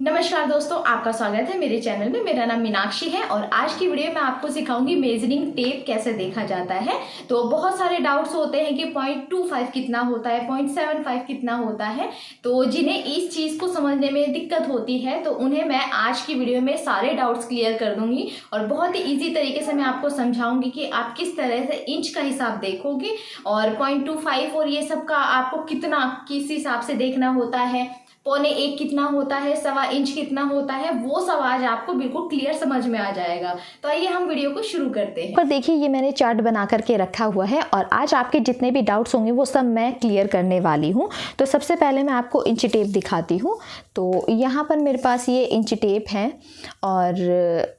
नमस्कार दोस्तों, आपका स्वागत है मेरे चैनल में। मेरा नाम मीनाक्षी है और आज की वीडियो में आपको सिखाऊंगी मेजरिंग टेप कैसे देखा जाता है। तो बहुत सारे डाउट्स होते हैं कि 0.25 कितना होता है, 0.75 कितना होता है। तो जिन्हें इस चीज़ को समझने में दिक्कत होती है तो उन्हें मैं आज की वीडियो में सारे डाउट्स क्लियर कर दूंगी और बहुत ही ईजी तरीके से मैं आपको समझाऊंगी कि आप किस तरह से इंच का हिसाब देखोगे और 0.25 और ये सब का आपको कितना किस हिसाब से देखना होता है, 1.25 कितना होता है, 1.25 इंच कितना होता है, वो सब आज आपको बिल्कुल क्लियर समझ में आ जाएगा। तो आइए हम वीडियो को शुरू करते हैं। पर देखिए, ये मैंने चार्ट बना करके रखा हुआ है और आज आपके जितने भी डाउट्स होंगे वो सब मैं क्लियर करने वाली हूँ। तो सबसे पहले मैं आपको इंच टेप दिखाती हूँ। तो यहाँ पर मेरे पास ये इंच टेप है और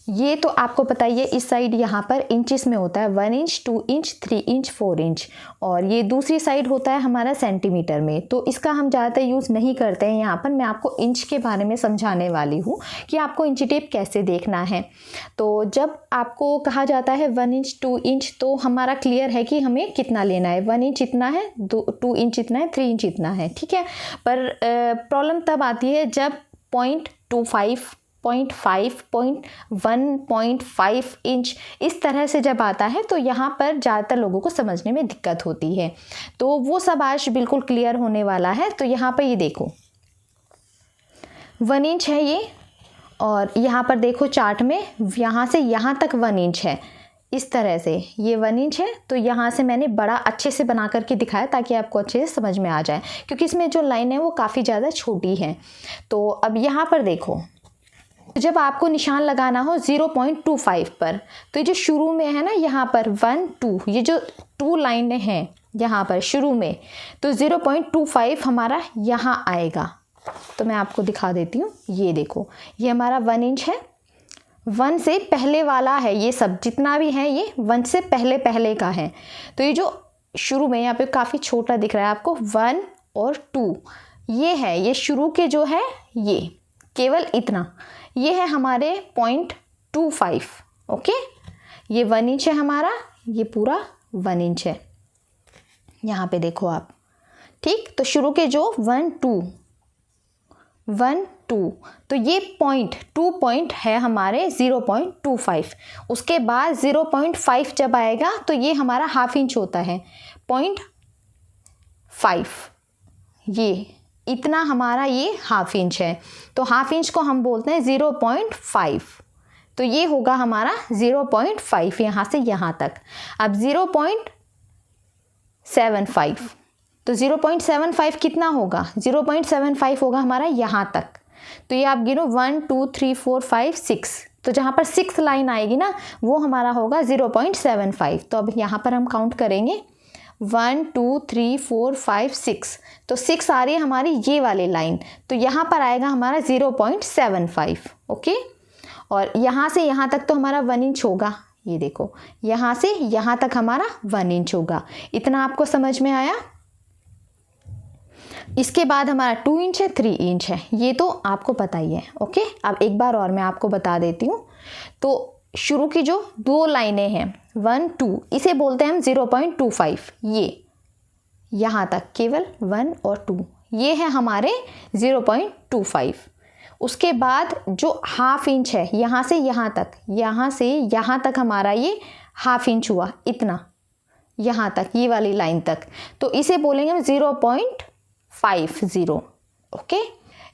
ये तो आपको पता ही है, इस साइड यहाँ पर इंचेस में होता है 1 इंच, 2 इंच, 3 इंच, 4 इंच और ये दूसरी साइड होता है हमारा सेंटीमीटर में। तो इसका हम ज़्यादातर यूज़ नहीं करते हैं। यहाँ पर मैं आपको इंच के बारे में समझाने वाली हूँ कि आपको इंच टेप कैसे देखना है। तो जब आपको कहा जाता है 1 इंच, 2 इंच, तो हमारा क्लियर है कि हमें कितना लेना है। 1 इंच इतना है, 2 इंच इतना है, 3 इंच इतना है, ठीक है। पर प्रॉब्लम तब आती है जब 0.25, 0.5, 1.5 इंच इस तरह से जब आता है तो यहाँ पर ज़्यादातर लोगों को समझने में दिक्कत होती है। तो वो सब आज बिल्कुल क्लियर होने वाला है। तो यहाँ पर ये देखो 1 इंच है ये और यहाँ पर देखो चार्ट में यहाँ से यहाँ तक 1 इंच है। इस तरह से ये 1 इंच है। तो यहाँ से मैंने बड़ा अच्छे से बना करके दिखाया ताकि आपको अच्छे से समझ में आ जाए, क्योंकि इसमें जो लाइन है वो काफ़ी ज़्यादा छोटी है। तो अब यहाँ पर देखो, जब आपको निशान लगाना हो 0.25 पर, तो ये जो शुरू में है ना, यहाँ पर 1, 2, ये जो 2 लाइनें हैं यहाँ पर शुरू में, तो 0.25 हमारा यहाँ आएगा। तो मैं आपको दिखा देती हूँ। ये देखो, ये हमारा 1 इंच है। 1 से पहले वाला है, ये सब जितना भी है ये 1 से पहले का है। तो ये जो शुरू में यहाँ पे काफ़ी छोटा दिख रहा है आपको, 1 और 2 ये है, ये शुरू के जो है ये केवल इतना, ये है हमारे 0.25। ओके, ये 1 इंच है हमारा, ये पूरा 1 इंच है। यहाँ पे देखो आप, ठीक। तो शुरू के जो 1, 2, तो ये 2 पॉइंट है हमारे 0.25। उसके बाद 0.5 जब आएगा तो ये हमारा हाफ इंच होता है, 0.5। ये इतना हमारा ये हाफ इंच है। तो हाफ इंच को हम बोलते हैं 0.5। तो ये होगा हमारा 0.5 यहाँ से यहाँ तक। अब 0.75, तो 0.75 कितना होगा? 0.75 होगा हमारा यहाँ तक। तो ये आप गिनो 1, 2, 3, 4, 5, 6। तो जहाँ पर 6 लाइन आएगी ना, वो हमारा होगा 0.75। तो अब यहाँ पर हम काउंट करेंगे 1, 2, 3, 4, 5, 6। तो 6 आ रही है हमारी ये वाली लाइन। तो यहाँ पर आएगा हमारा 0.75। ओके, और यहाँ से यहाँ तक तो हमारा 1 इंच होगा। ये देखो, यहाँ से यहाँ तक हमारा 1 इंच होगा। इतना आपको समझ में आया? इसके बाद हमारा 2 इंच है, 3 इंच है, ये तो आपको पता ही है। ओके, अब एक बार और मैं आपको बता देती हूँ। तो शुरू की जो 2 लाइनें हैं 1, 2, इसे बोलते हैं हम 0.25। ये यहाँ तक केवल 1 और 2, ये है हमारे 0.25। उसके बाद जो हाफ इंच है, यहाँ से यहाँ तक, यहाँ से यहाँ तक हमारा ये हाफ इंच हुआ, इतना यहाँ तक, ये वाली लाइन तक। तो इसे बोलेंगे हम 0.50। ओके,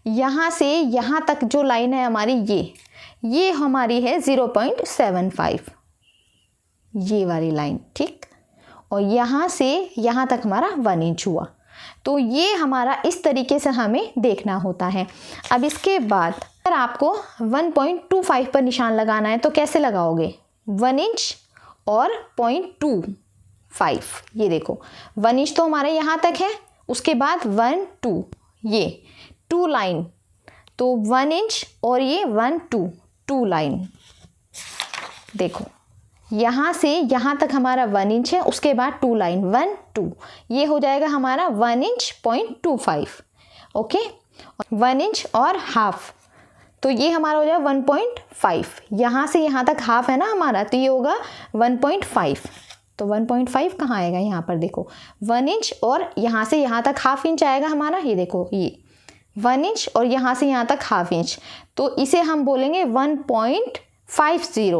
यहाँ से यहाँ तक जो लाइन है हमारी, ये हमारी है 0.75, ये वाली लाइन, ठीक। और यहाँ से यहाँ तक हमारा 1 इंच हुआ। तो ये हमारा इस तरीके से हमें देखना होता है। अब इसके बाद अगर आपको 1.25 पर निशान लगाना है तो कैसे लगाओगे? 1 इंच और 0.25। ये देखो 1 इंच तो हमारे यहाँ तक है, उसके बाद 1, 2, ये 2 लाइन, तो 1 इंच और ये 1, 2 लाइन। देखो यहाँ से यहाँ तक हमारा 1 इंच है, उसके बाद 2 लाइन, 1, 2, ये हो जाएगा हमारा 1 इंच 0.25। ओके, 1 इंच और हाफ, तो ये हमारा हो जाएगा 1.5। यहाँ से यहाँ तक हाफ है ना हमारा, तो ये होगा 1.5। तो 1.5 कहाँ आएगा? यहाँ पर देखो 1 इंच और यहाँ से यहाँ तक हाफ इंच आएगा हमारा। ये देखो, ये 1 इंच और यहाँ से यहाँ तक हाफ इंच, तो इसे हम बोलेंगे 1.50।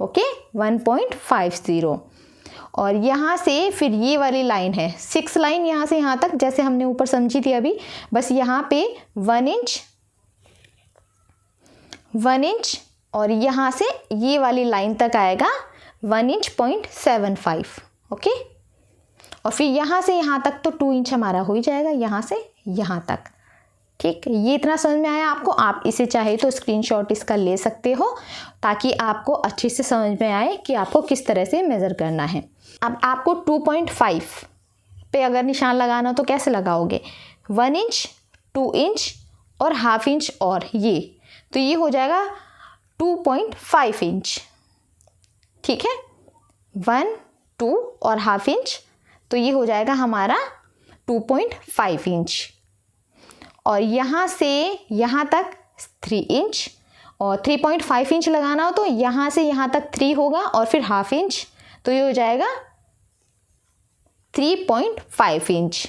ओके, 1.50। और यहाँ से फिर ये वाली लाइन है 6 लाइन, यहाँ से यहाँ तक जैसे हमने ऊपर समझी थी अभी, बस यहाँ पे 1 इंच और यहाँ से ये वाली लाइन तक आएगा 1 इंच 0.75। ओके, और फिर यहाँ से यहाँ तक तो 2 इंच हमारा हो ही जाएगा, यहाँ से यहाँ तक। ठीक, ये इतना समझ में आया आपको? आप इसे चाहे तो स्क्रीनशॉट इसका ले सकते हो ताकि आपको अच्छे से समझ में आए कि आपको किस तरह से मेज़र करना है। अब आपको 2.5 पे अगर निशान लगाना तो कैसे लगाओगे? 1 इंच, 2 इंच और हाफ इंच, और ये तो ये हो जाएगा 2.5 इंच। ठीक है, 1, 2 और हाफ इंच, तो ये हो जाएगा हमारा 2.5 इंच। और यहाँ से यहाँ तक 3 इंच, और 3.5 इंच लगाना हो तो यहाँ से यहाँ तक 3 होगा और फिर हाफ इंच, तो ये हो जाएगा 3.5 इंच।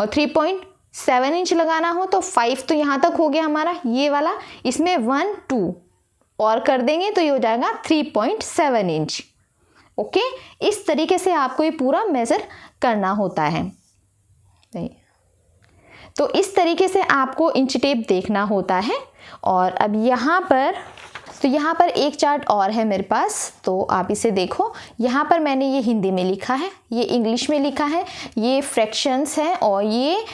और 3.7 इंच लगाना हो तो 5 तो यहाँ तक हो गया हमारा ये वाला, इसमें 1, 2 और कर देंगे तो ये हो जाएगा 3.7 इंच। ओके, इस तरीके से आपको ये पूरा मेज़र करना होता है। तो इस तरीके से आपको इंच टेप देखना होता है। और अब यहाँ पर एक चार्ट और है मेरे पास, तो आप इसे देखो। यहाँ पर मैंने ये हिंदी में लिखा है, ये इंग्लिश में लिखा है, ये फ्रैक्शंस है और ये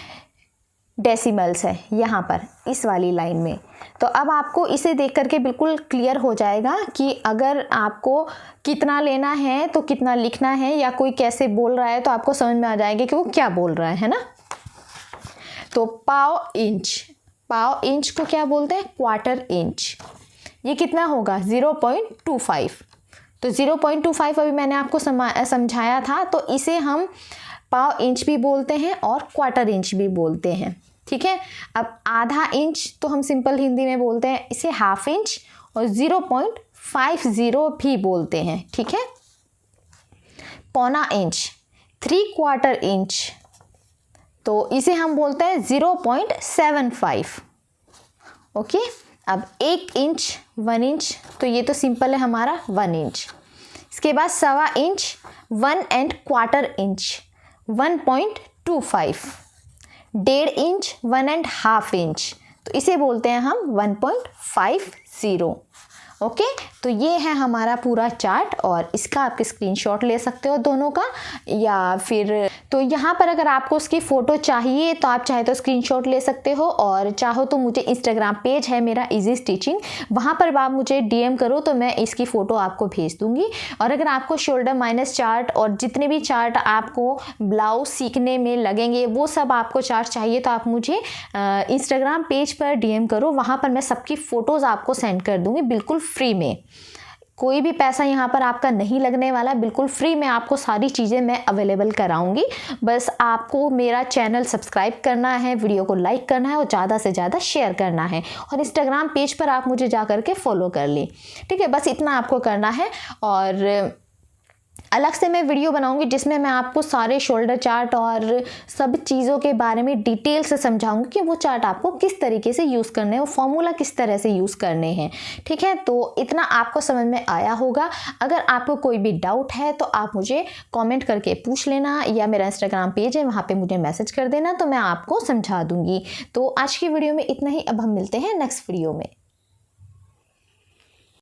डेसिमल्स है यहाँ पर इस वाली लाइन में। तो अब आपको इसे देख करके बिल्कुल क्लियर हो जाएगा कि अगर आपको कितना लेना है तो कितना लिखना है, या कोई कैसे बोल रहा है तो आपको समझ में आ जाएगा कि वो क्या बोल रहा है ना। तो पाव इंच को क्या बोलते हैं? Quarter inch. ये कितना होगा? 0.25। तो 0.25 अभी मैंने आपको समझाया था, तो इसे हम पाव इंच भी बोलते हैं और क्वार्टर इंच भी बोलते हैं। ठीक है, अब आधा इंच तो हम सिंपल हिंदी में बोलते हैं, इसे हाफ इंच और 0.50 भी बोलते हैं। ठीक है, पौना इंच, 3/4 इंच, तो इसे हम बोलते हैं 0.75। ओके, अब 1 इंच, 1 इंच, तो ये तो सिंपल है हमारा 1 इंच। इसके बाद 1/4 इंच, 1¼ इंच, 1.25। 1.5 इंच, 1½ इंच, तो इसे बोलते हैं हम 1.50। ओके, तो ये है हमारा पूरा चार्ट, और इसका आप स्क्रीनशॉट ले सकते हो दोनों का, या फिर तो यहाँ पर अगर आपको उसकी फ़ोटो चाहिए तो आप चाहे तो स्क्रीनशॉट ले सकते हो, और चाहो तो मुझे इंस्टाग्राम पेज है मेरा इजी स्टिचिंग, वहाँ पर आप मुझे DM करो तो मैं इसकी फ़ोटो आपको भेज दूँगी। और अगर आपको शोल्डर माइनस चार्ट और जितने भी चार्ट आपको ब्लाउज सीखने में लगेंगे वो सब आपको चार्ट चाहिए तो आप मुझे इंस्टाग्राम पेज पर DM करो, वहाँ पर मैं सबकी फ़ोटोज़ आपको सेंड कर दूँगी बिल्कुल फ्री में। कोई भी पैसा यहाँ पर आपका नहीं लगने वाला, बिल्कुल फ्री में आपको सारी चीज़ें मैं अवेलेबल कराऊंगी। बस आपको मेरा चैनल सब्सक्राइब करना है, वीडियो को लाइक करना है और ज़्यादा से ज़्यादा शेयर करना है, और इंस्टाग्राम पेज पर आप मुझे जा करके फॉलो कर लें। ठीक है, बस इतना आपको करना है। और अलग से मैं वीडियो बनाऊंगी जिसमें मैं आपको सारे शोल्डर चार्ट और सब चीज़ों के बारे में डिटेल से समझाऊंगी कि वो चार्ट आपको किस तरीके से यूज़ करने हैं, वो फॉर्मूला किस तरह से यूज़ करने हैं। ठीक है, तो इतना आपको समझ में आया होगा। अगर आपको कोई भी डाउट है तो आप मुझे कमेंट करके पूछ लेना, या मेरा इंस्टाग्राम पेज है वहाँ पर मुझे मैसेज कर देना, तो मैं आपको समझा दूँगी। तो आज की वीडियो में इतना ही, अब हम मिलते हैं नेक्स्ट वीडियो में।